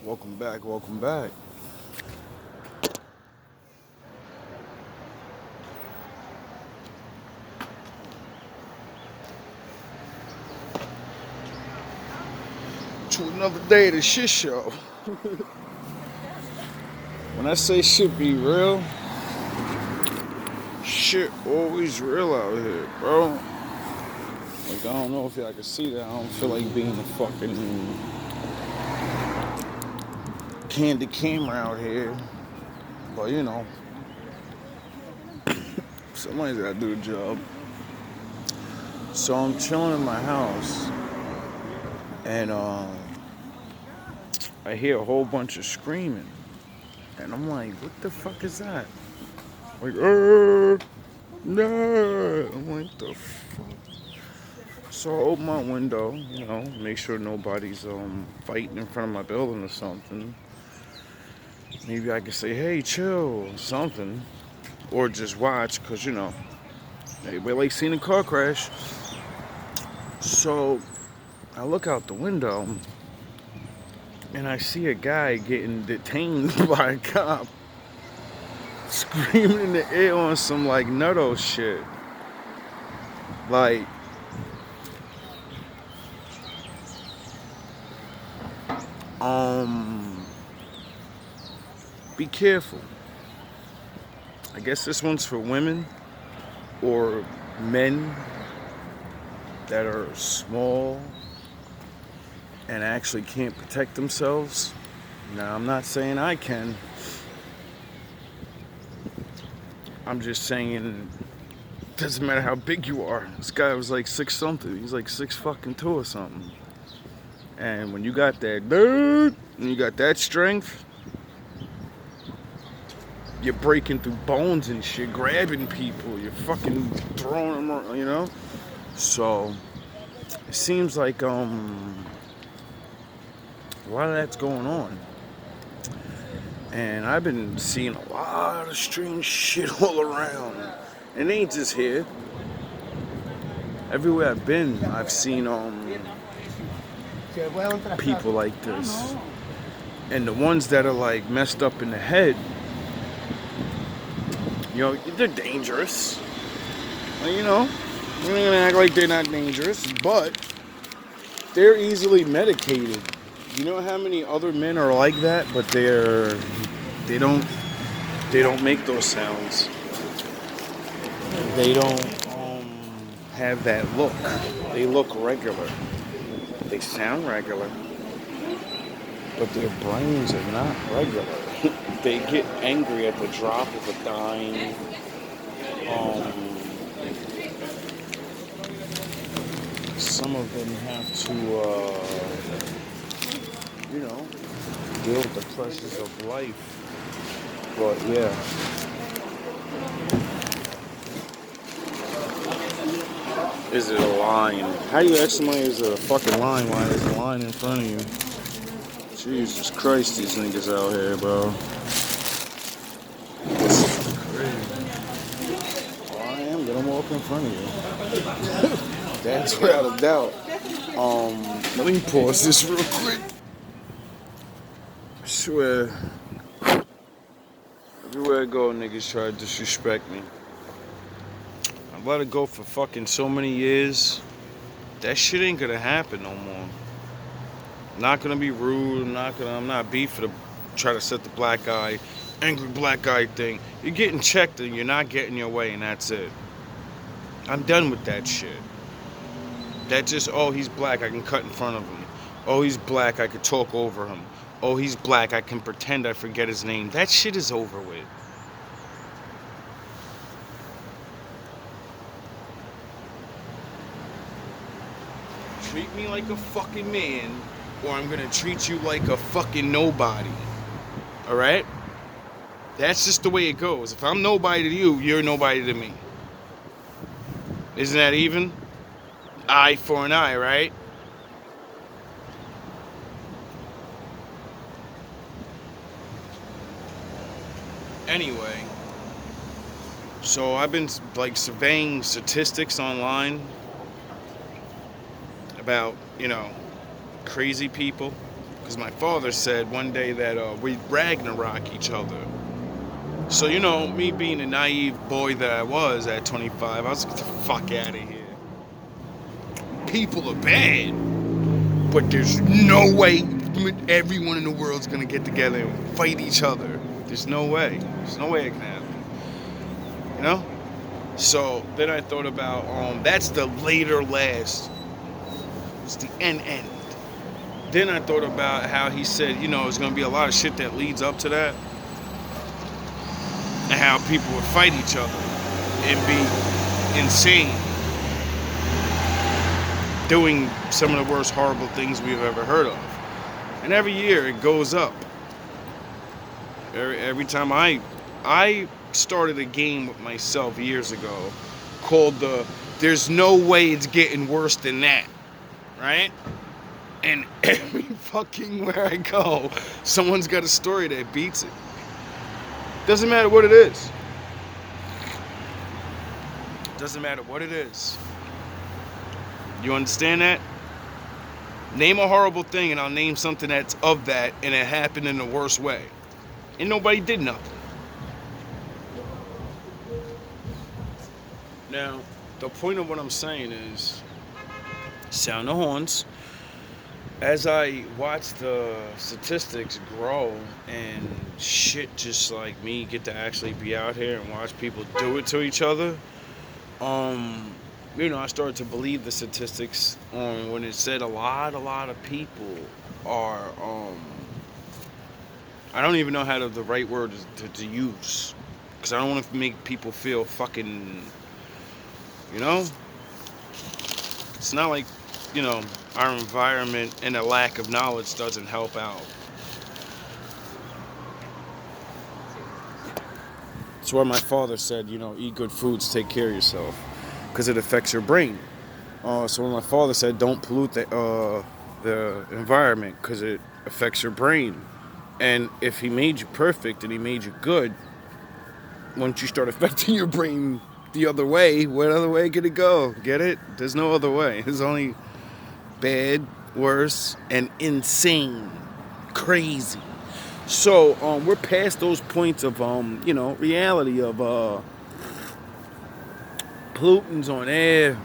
Welcome back, welcome back. To another day of the shit show. When I say shit be real, shit always real out here, bro. Like, I don't know if y'all can see that. I don't feel like being a fucking candid camera out here. But, you know, somebody's gotta do the job. So I'm chilling in my house, and I hear a whole bunch of screaming. And I'm like, what the fuck is that? Like, no. I'm like, the fuck? So I open my window, make sure nobody's fighting in front of my building or something. Maybe I could say, hey, chill, something. Or just watch, because, everybody likes seeing a car crash. So I look out the window, and I see a guy getting detained by a cop, screaming in the air on some, like, nutto shit. Like, be careful. I guess this one's for women or men that are small and actually can't protect themselves. Now, I'm not saying I can. I'm just saying, doesn't matter how big you are. This guy was like 6 something. He's like 6 fucking 2 or something. And when you got that dude, and you got that strength, you're breaking through bones and shit, grabbing people, you're fucking throwing them around, So it seems like a lot of that's going on. And I've been seeing a lot of strange shit all around. And it ain't just here. Everywhere I've been, I've seen people like this. And the ones that are like messed up in the head, they're dangerous. We're not gonna act like they're not dangerous, but they're easily medicated. You know how many other men are like that, but they don't make those sounds. They don't have that look. They look regular. They sound regular, but their brains are not regular. They get angry at the drop of a dime. Some of them have to, deal with the pressures of life. But yeah. Is it a line? How do you ask somebody is it a fucking line while there's a line in front of you? Jesus Christ, these niggas out here, bro. Well, I am gonna walk in front of you. That's without a doubt. Let me pause this real quick. I swear, everywhere I go, niggas try to disrespect me. I've let it go for fucking so many years. That shit ain't gonna happen no more. I'm not gonna be rude. I'm not beef to try to set the angry black guy thing. You're getting checked and you're not getting your way, and that's it. I'm done with that shit. That just, oh, he's black, I can cut in front of him. Oh, he's black, I could talk over him. Oh, he's black, I can pretend I forget his name. That shit is over with. Treat me like a fucking man, or I'm gonna treat you like a fucking nobody. Alright? That's just the way it goes. If I'm nobody to you, you're nobody to me. Isn't that even? Eye for an eye, right? Anyway, so I've been like surveying statistics online about, crazy people. Because my father said one day that we Ragnarok each other. So, you know, me being the naive boy that I was at 25, I was like, get the fuck out of here. People are bad, but there's no way everyone in the world's gonna get together and fight each other. There's no way. There's no way it can happen. You know? So then I thought about that's the later last. It's the end. Then I thought about how he said, you know, there's gonna be a lot of shit that leads up to that. And how people would fight each other and be insane. Doing some of the worst horrible things we've ever heard of. And every year it goes up. Every time I started a game with myself years ago called There's No Way It's Getting Worse Than That. Right? And every fucking where I go, someone's got a story that beats it. Doesn't matter what it is. Doesn't matter what it is. You understand that? Name a horrible thing and I'll name something that's of that and it happened in the worst way. And nobody did nothing. Now, the point of what I'm saying is, sound the horns. As I watch the statistics grow and shit just like me get to actually be out here and watch people do it to each other, you know, I started to believe the statistics when it said a lot of people are, I don't even know how the right word to use, because I don't want to make people feel fucking, you know, it's not like, you know, our environment and a lack of knowledge doesn't help out. That's why my father said, you know, eat good foods, take care of yourself, because it affects your brain. So when my father said, don't pollute the environment, because it affects your brain. And if he made you perfect and he made you good, once you start affecting your brain the other way, what other way could it go? Get it? There's no other way. There's only bad, worse, and insane, crazy. So we're past those points of you know, reality of pollutants on air,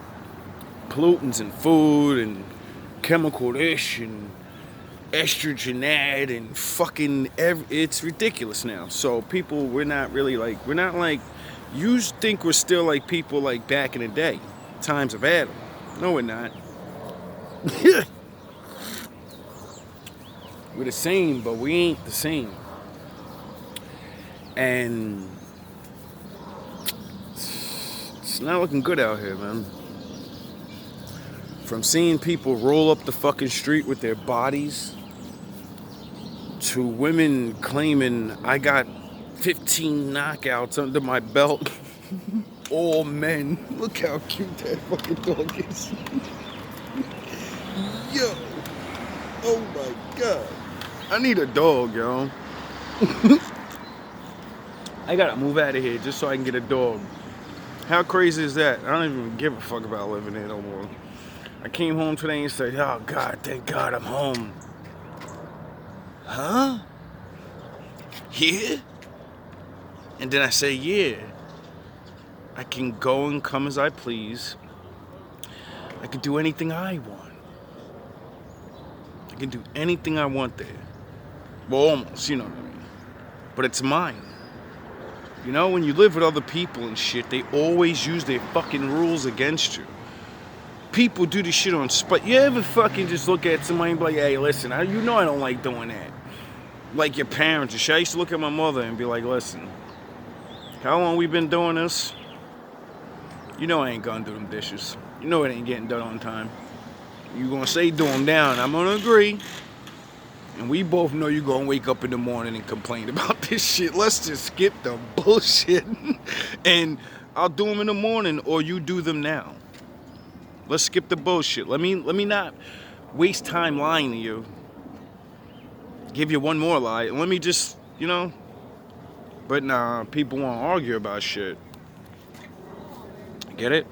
pollutants in food, and chemical this and estrogen that, and fucking it's ridiculous now. So people, we're not like, you think we're still like people like back in the day, times of Adam. No, we're not. We're the same, but we ain't the same. And it's not looking good out here, man. From seeing people roll up the fucking street with their bodies, to women claiming I got 15 knockouts under my belt. All men. Look how cute that fucking dog is. Yo. Oh my god. I need a dog, yo. I gotta move out of here just so I can get a dog. How crazy is that? I don't even give a fuck about living here no more. I came home today and said, oh god, thank god I'm home. Huh? Yeah? And then I say, yeah. I can go and come as I please. I can do anything I want. I can do anything I want there. Well, almost, you know what I mean. But it's mine. You know, when you live with other people and shit, they always use their fucking rules against you. People do this shit on spot. You ever fucking just look at somebody and be like, hey, listen, you know I don't like doing that. Like your parents and shit. I used to look at my mother and be like, listen, how long we been doing this? You know I ain't gonna do them dishes. You know it ain't getting done on time. You gonna say do them down, I'm gonna agree. And we both know you're gonna wake up in the morning and complain about this shit. Let's just skip the bullshit. And I'll do them in the morning, or you do them now. Let's skip the bullshit. Let me not waste time lying to you. Give you one more lie. Let me just, you know. But nah, people want to argue about shit. Get it?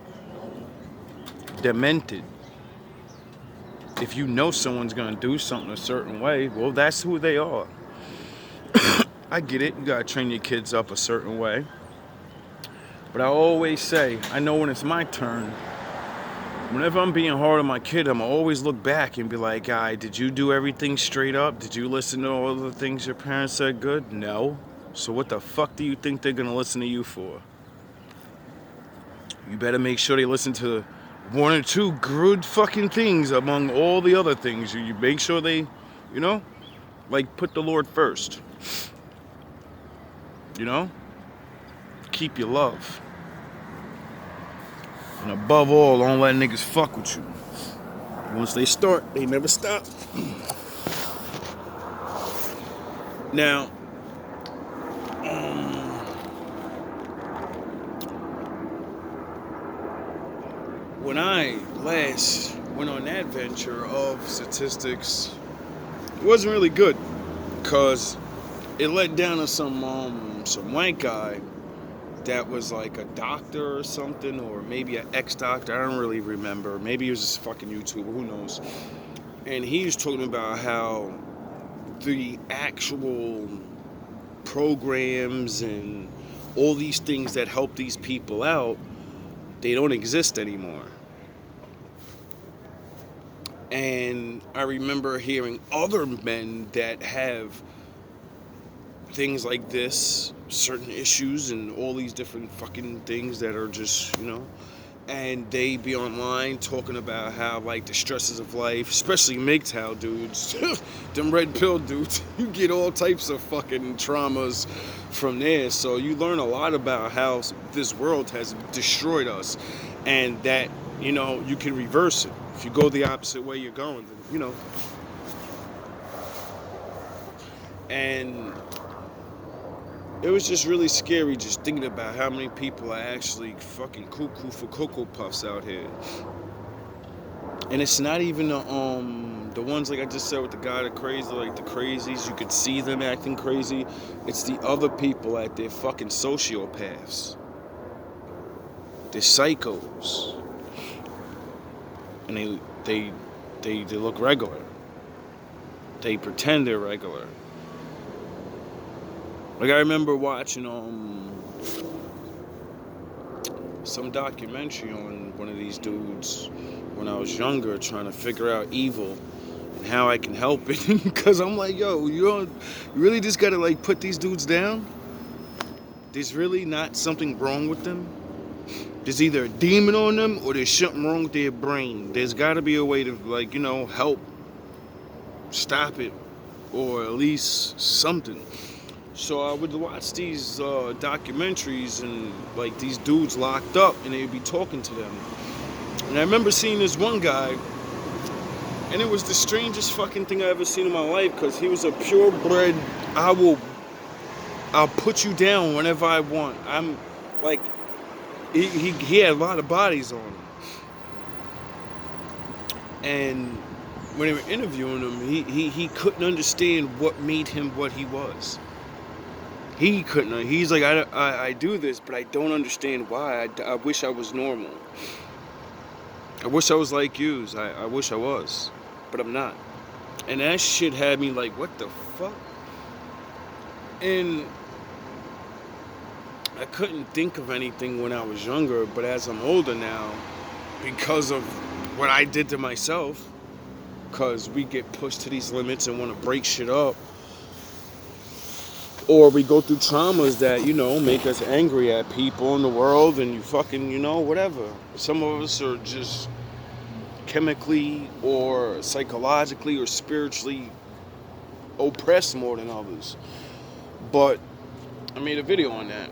Demented. If you know someone's gonna do something a certain way, well, that's who they are. I get it. You gotta train your kids up a certain way. But I always say, I know when it's my turn. Whenever I'm being hard on my kid, I'm always look back and be like, "Guy, did you do everything straight up? Did you listen to all the things your parents said good? No. So what the fuck do you think they're gonna listen to you for? You better make sure they listen to one or two good fucking things among all the other things. You make sure they, you know, like put the Lord first. You know? Keep your love. And above all, don't let niggas fuck with you. Once they start, they never stop. Now, when I last went on that venture of statistics, it wasn't really good, because it led down to some white guy that was like a doctor or something, or maybe an ex-doctor, I don't really remember. Maybe he was just a fucking YouTuber, who knows. And he was talking about how the actual programs and all these things that help these people out, they don't exist anymore. And I remember hearing other men that have things like this, certain issues and all these different fucking things that are just, you know, and they be online talking about how, like, the stresses of life, especially MGTOW dudes, them red pill dudes, you get all types of fucking traumas from there. So you learn a lot about how this world has destroyed us, and that, you know, you can reverse it. If you go the opposite way you're going, then, you know. And it was just really scary just thinking about how many people are actually fucking cuckoo for Cocoa Puffs out here. And it's not even the ones like I just said with the guy that crazy, like the crazies, you could see them acting crazy. It's the other people at their fucking sociopaths. They're psychos. And they look regular. They pretend they're regular. Like, I remember watching some documentary on one of these dudes when I was younger, trying to figure out evil and how I can help it. Because I'm like, yo, you really just gotta, like, put these dudes down? There's really not something wrong with them. There's either a demon on them or there's something wrong with their brain. There's gotta be a way to, like, you know, help stop it, or at least something. So I would watch these documentaries, and like these dudes locked up, and they'd be talking to them. And I remember seeing this one guy, and it was the strangest fucking thing I ever seen in my life, because he was a purebred, I'll put you down whenever I want. I'm like, he had a lot of bodies on him. And when they were interviewing him, he couldn't understand what made him what he was. He couldn't. He's like, I do this, but I don't understand why. I wish I was normal. I wish I was like you. I wish I was, but I'm not. And that shit had me like, what the fuck? And I couldn't think of anything when I was younger, but as I'm older now, because of what I did to myself, because we get pushed to these limits and want to break shit up, or we go through traumas that, you know, make us angry at people in the world, and you fucking, you know, whatever. Some of us are just chemically or psychologically or spiritually oppressed more than others. But I made a video on that.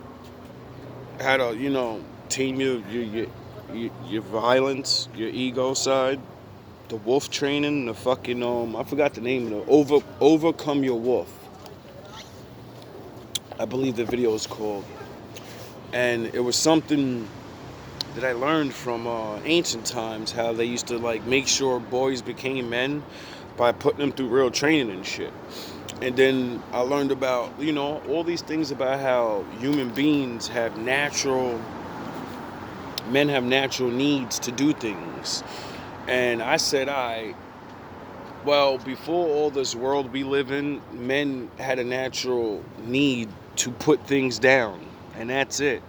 How to, you know, tame your violence, your ego side, the wolf training, the fucking I forgot the name of it. Overcome your wolf, I believe the video is called. And it was something that I learned from ancient times, how they used to like make sure boys became men by putting them through real training and shit. And then I learned about, you know, all these things about how human beings have men have natural needs to do things. And I said, Well, before all this world we live in, men had a natural need to put things down, and that's it.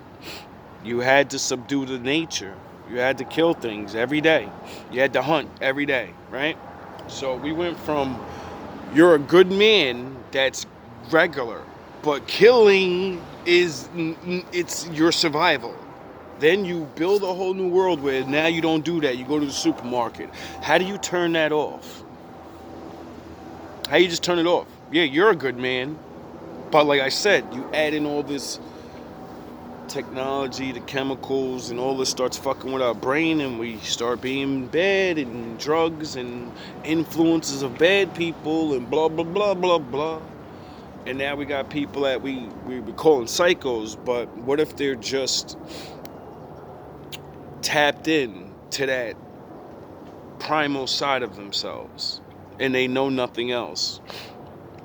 You had to subdue the nature. You had to kill things every day. You had to hunt every day, right? So we went from you're a good man, that's regular, but killing is it's your survival. Then you build a whole new world where now you don't do that. You go to the supermarket. How do you turn that off? How you just turn it off? Yeah, you're a good man, but like I said, you add in all this technology, the chemicals, and all this starts fucking with our brain, and we start being bad, and drugs, and influences of bad people, and blah blah blah blah blah. And now we got people that we calling psychos, but what if they're just tapped in to that primal side of themselves, and they know nothing else?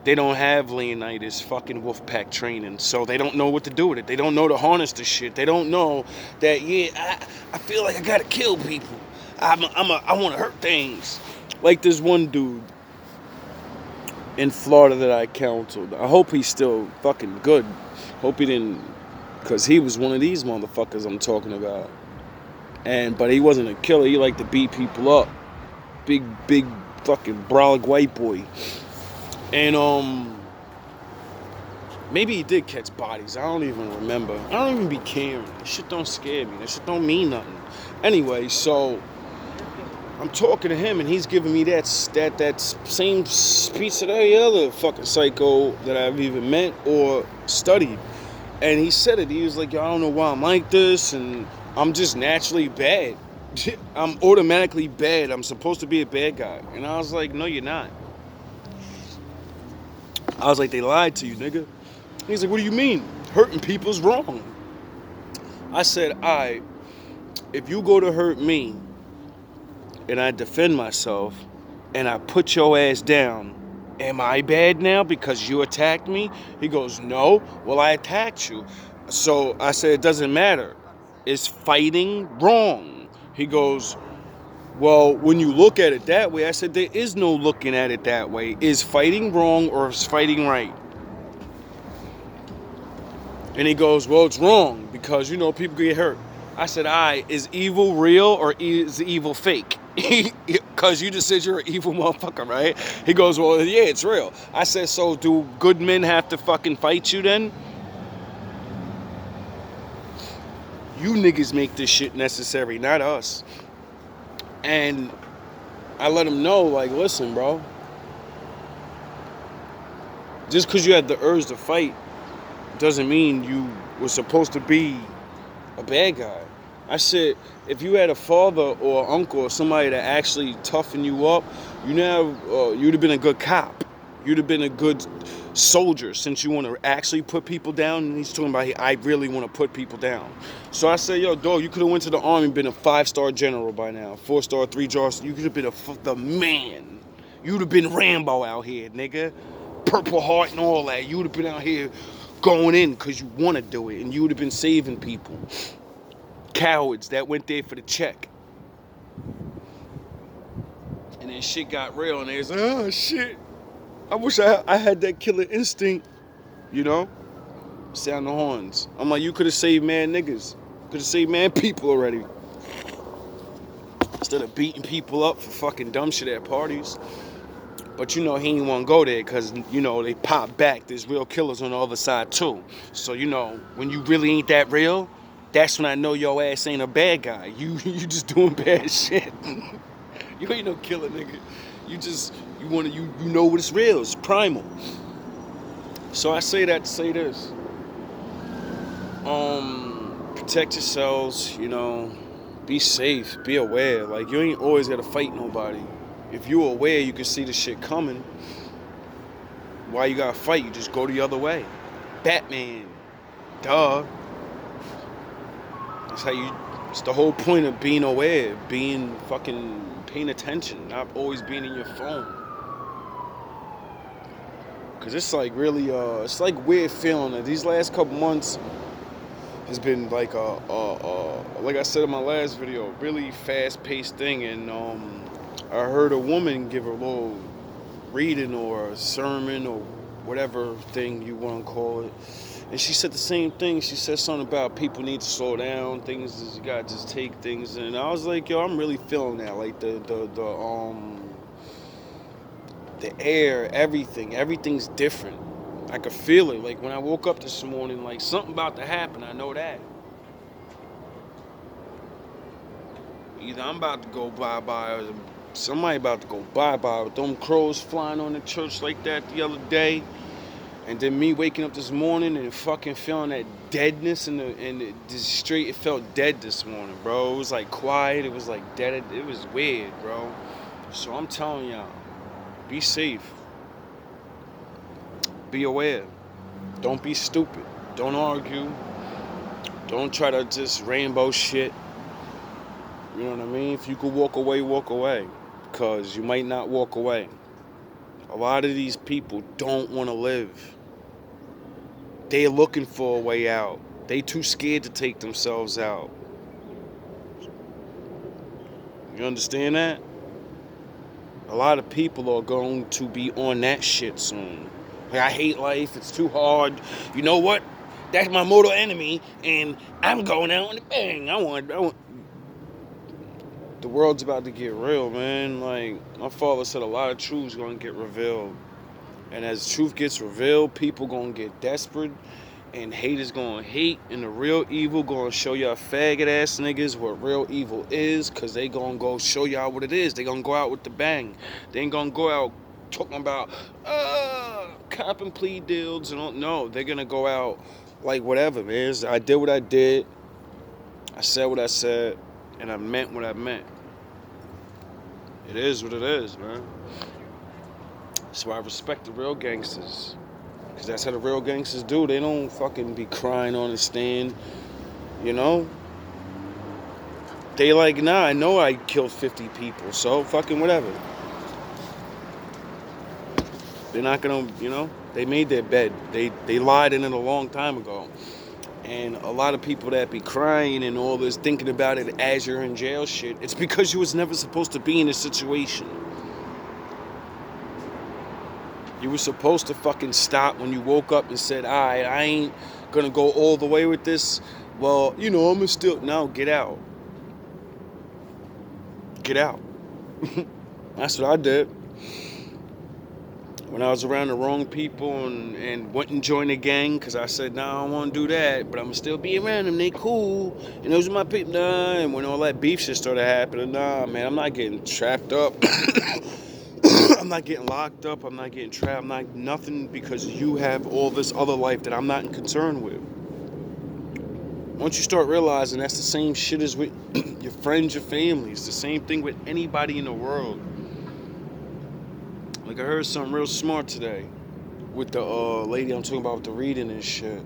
They don't have Leonidas fucking Wolfpack training, so they don't know what to do with it. They don't know to harness the shit. They don't know that, I feel like I gotta kill people. I want to hurt things. Like this one dude in Florida that I counseled. I hope he's still fucking good. Hope he didn't, because he was one of these motherfuckers I'm talking about. But he wasn't a killer. He liked to beat people up. Big fucking brolic white boy. And maybe he did catch bodies. I don't even remember. I don't even be caring. That shit don't scare me. That shit don't mean nothing. Anyway, so I'm talking to him, and he's giving me that same speech that every other fucking psycho that I've even met or studied. And he said it. He was like, "Yo, I don't know why I'm like this, and I'm just naturally bad. I'm automatically bad. I'm supposed to be a bad guy." And I was like, "No, you're not." I was like, "They lied to you, nigga." He's like, "What do you mean? Hurting people's wrong." I said, "Alright, if you go to hurt me and I defend myself and I put your ass down, am I bad now because you attacked me?" He goes, "No." "Well, I attacked you." So I said, "It doesn't matter. Is fighting wrong?" He goes, "Well, when you look at it that way," I said, "There is no looking at it that way. Is fighting wrong or is fighting right?" And he goes, "Well, it's wrong because, people get hurt." I said, "Alright, is evil real or is evil fake?" Because you just said you're an evil motherfucker, right? He goes, "Well, yeah, it's real." I said, "So do good men have to fucking fight you then?" You niggas make this shit necessary, not us. And I let him know, like, listen, bro. Just because you had the urge to fight doesn't mean you were supposed to be a bad guy. I said, if you had a father or uncle or somebody that actually toughened you up, you'd have been a good cop. You'd have been a good soldier, since you want to actually put people down. And he's talking about, I really want to put people down. So I said, "Yo, dog, you could have went to the army and been a 5-star general by now. 4-star, 3-star. You could have been the man. You'd have been Rambo out here, nigga. Purple Heart and all that. You would have been out here going in because you want to do it. And you would have been saving people. Cowards that went there for the check." And then shit got real, and they was like, "Oh, shit. I wish I had that killer instinct." Sound the horns. I'm like, you could have saved mad niggas. Could have saved mad people already. Instead of beating people up for fucking dumb shit at parties. But he didn't want to go there because, they pop back. There's real killers on the other side too. So, when you really ain't that real, that's when I know your ass ain't a bad guy. You just doing bad shit. You ain't no killer, nigga. You know what it's real. It's primal. So I say that to say this. Protect yourselves, be safe, be aware. Like, you ain't always gotta fight nobody. If you're aware, you can see the shit coming. Why you gotta fight? You just go the other way. Batman. Duh. It's the whole point of being aware, being fucking paying attention, not always being in your phone. Cause it's like really, it's like weird feeling that these last couple months has been like like I said in my last video, really fast-paced thing. And I heard a woman give a little reading or a sermon or whatever thing you want to call it. And she said the same thing. She said something about people need to slow down. Things is you gotta just take things. And I was like, yo, I'm really feeling that. Like the air, everything's different. I could feel it. Like when I woke up this morning, like something about to happen. I know that. Either I'm about to go bye-bye or somebody about to go bye-bye. With them crows flying on the church like that the other day. And then me waking up this morning and fucking feeling that deadness just straight, it felt dead this morning, bro. It was like quiet, it was like dead, it was weird, bro. So I'm telling y'all, be safe. Be aware. Don't be stupid. Don't argue. Don't try to just rainbow shit. You know what I mean? If you could walk away, walk away. Because you might not walk away. A lot of these people don't want to live. They're looking for a way out. They too scared to take themselves out. You understand that? A lot of people are going to be on that shit soon. Like, I hate life. It's too hard. You know what? That's my mortal enemy, and I'm going out on the bang. I want. The world's about to get real, man. Like, my father said, a lot of truth's gonna get revealed. And as truth gets revealed, people gonna get desperate, and haters gonna hate, and the real evil gonna show y'all faggot ass niggas what real evil is, cause they gonna go show y'all what it is. They gonna go out with the bang. They ain't gonna go out talking about cop and plea deals and no. They're gonna go out like whatever, man. I did what I did. I said what I said, and I meant what I meant. It is what it is, man. So I respect the real gangsters. Because that's how the real gangsters do. They don't fucking be crying on the stand. You know? They like, nah, I know I killed 50 people. So fucking whatever. They're not gonna, you know? They made their bed. They lied in it a long time ago. And a lot of people that be crying and all this, thinking about it as you're in jail shit, it's because you was never supposed to be in this situation. You were supposed to fucking stop when you woke up and said, alright, I ain't gonna go all the way with this. Well, you know, I'm gonna still, no, get out. Get out. That's what I did. When I was around the wrong people and wouldn't join a gang, because I said, nah, I don't want to do that, but I'm going to still be around them. They cool. And those are my people. Nah, and when all that beef shit started happening, nah, man, I'm not getting trapped up. I'm not getting locked up. I'm not getting trapped. I'm not nothing because you have all this other life that I'm not concerned with. Once you start realizing that's the same shit as with your friends, your family. It's the same thing with anybody in the world. Like I heard something real smart today with the lady I'm talking about with the reading and shit.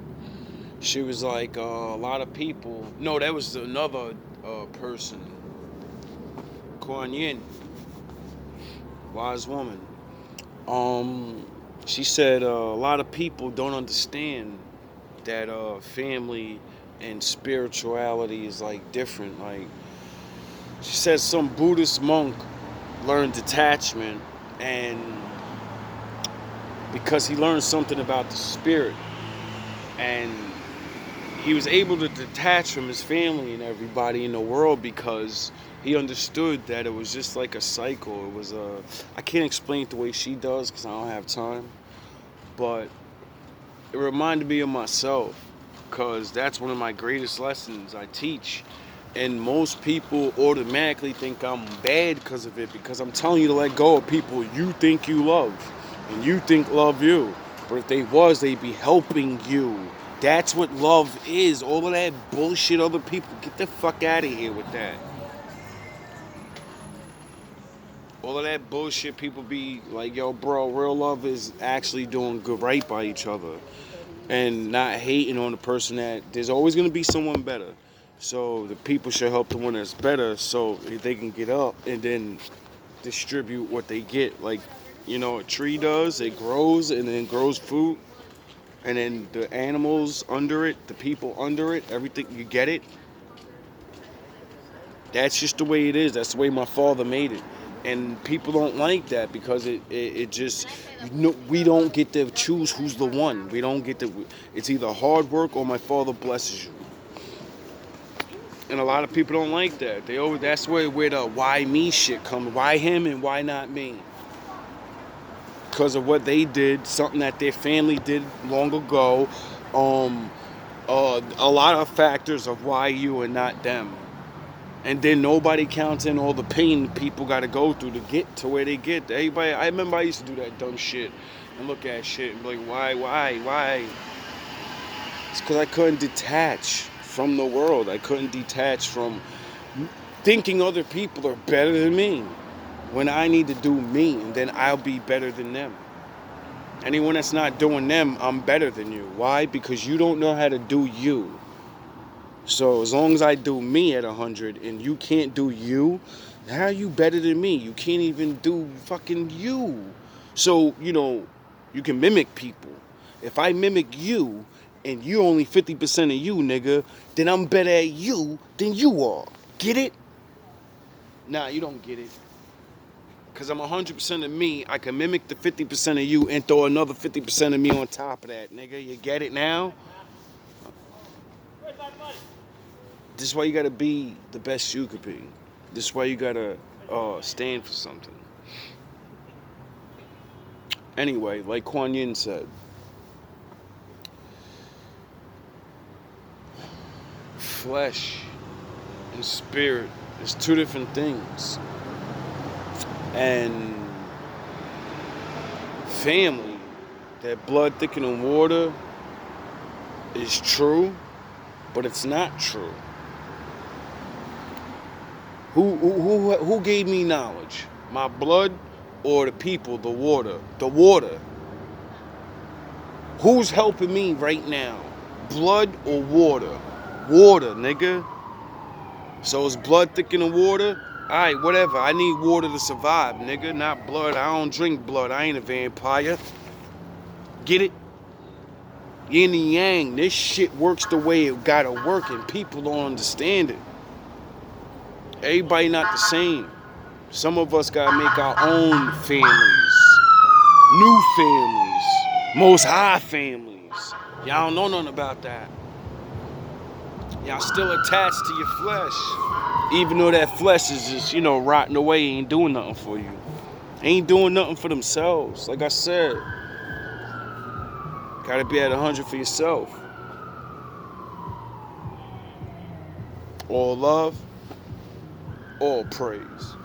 She was like, a lot of people... No, that was another person. Kuan Yin. Wise woman. She said a lot of people don't understand that family and spirituality is like different. Like, she said some Buddhist monk learned detachment, and because he learned something about the spirit, and he was able to detach from his family and everybody in the world because he understood that it was just like a cycle. It was I can't explain it the way she does because I don't have time, but it reminded me of myself, because that's one of my greatest lessons I teach. And most people automatically think I'm bad because of it, because I'm telling you to let go of people you think you love and you think love you. But if they was, they'd be helping you. That's what love is. All of that bullshit other people, get the fuck out of here with that. All of that bullshit people be like, yo, bro, real love is actually doing good right by each other. And not hating on the person that there's always going to be someone better. So the people should help the one that's better so they can get up and then distribute what they get. Like, you know, a tree does, it grows and then grows food. And then the animals under it, the people under it, everything, you get it. That's just the way it is. That's the way my father made it. And people don't like that because it just, we don't get to choose who's the one. We don't get to, it's either hard work or my father blesses you. And a lot of people don't like that. They always, that's where the why me shit comes. Why him and why not me? Because of what they did, something that their family did long ago. A lot of factors of why you and not them. And then nobody counts in all the pain people got to go through to get to where they get. Everybody, I remember I used to do that dumb shit and look at shit and be like, why? It's because I couldn't detach from the world. I couldn't detach from thinking other people are better than me when I need to do me, and then I'll be better than them. Anyone that's not doing them, I'm better than you. Why? Because you don't know how to do you. So as long as I do me at 100 and you can't do you, how are you better than me? You can't even do fucking you. So, you can mimic people. If I mimic you and you're only 50% of you, nigga, then I'm better at you than you are. Get it? Nah, you don't get it. Because I'm 100% of me, I can mimic the 50% of you and throw another 50% of me on top of that, nigga. You get it now? This is why you gotta be the best you could be. This is why you gotta stand for something. Anyway, like Kuan Yin said, flesh and spirit is two different things. And family, that blood thicker than water, is true, but it's not true. Who gave me knowledge? My blood or the people, the water? The water. Who's helping me right now? Blood or water? Water, nigga. So is blood thicker than water? Alright, whatever. I need water to survive, nigga, not blood. I don't drink blood. I ain't a vampire. Get it? Yin and yang. This shit works the way it gotta work, and people don't understand it. Everybody not the same. Some of us gotta make our own families. New families. Most high families. Y'all don't know nothing about that. Y'all still attached to your flesh. Even though that flesh is just, rotting away, ain't doing nothing for you. Ain't doing nothing for themselves. Like I said, gotta be at 100 for yourself. All love, all praise.